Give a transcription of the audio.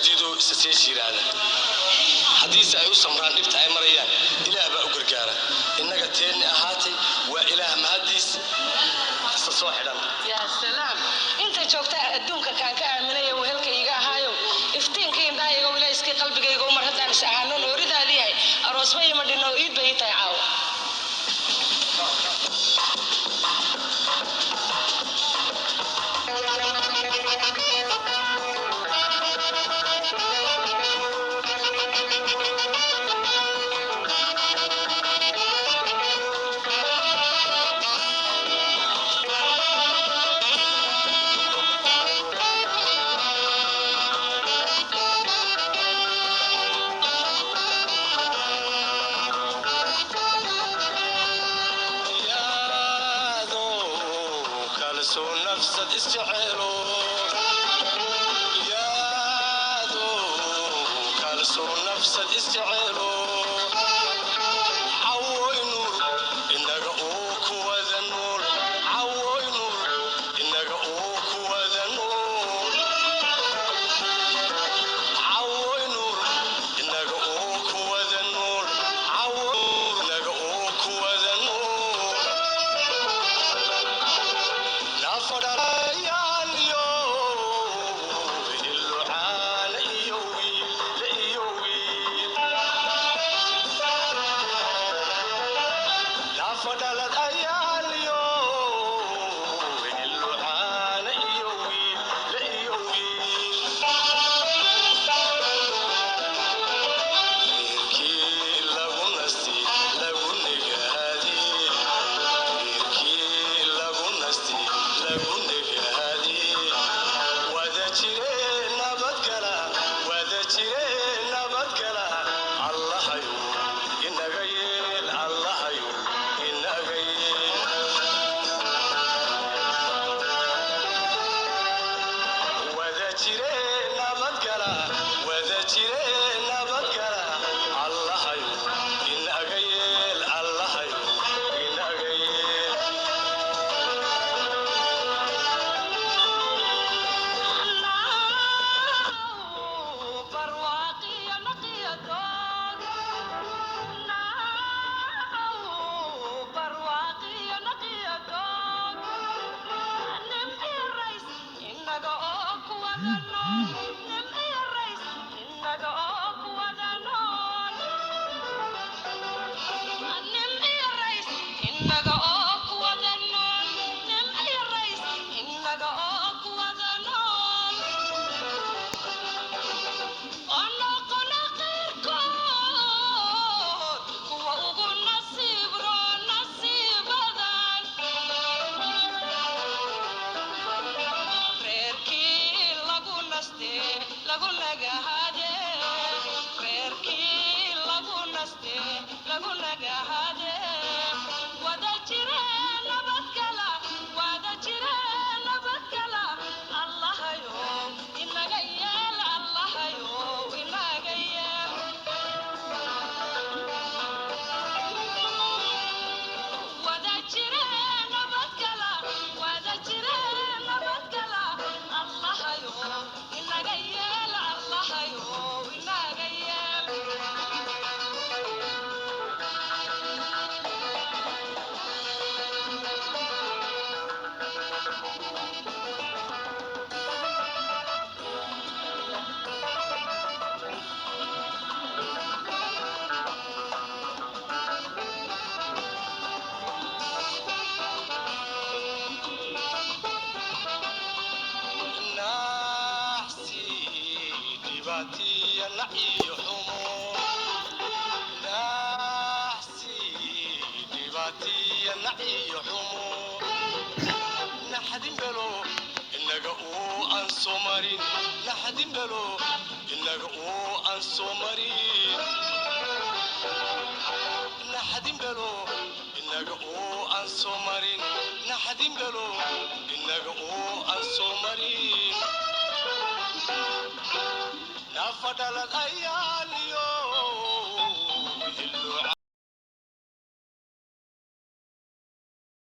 diido istatiishiraada hadii ay u samraan dhibta ay marayaan ilaah baa u gargaara innaga teen ahaatay waa ilaah mahadiis soo xidhan ya salaam inta joogta adduunka kaan ka aaminay weelka iga ahaayo iftiinka indhahayga wilayska qalbigayga mar haddaan is ahaano nooridaadii yahay aroosba ima dhino iid bay tahay caaw نفسد استعيلو يا ذو كالسو نفسد استعيلو عوي نور إنك أوك وذا النور عوي نور إنك أوك وذا النور عوي نور إنك أوك وذا النور عوي إنك أوك وذا النور فضل الأيام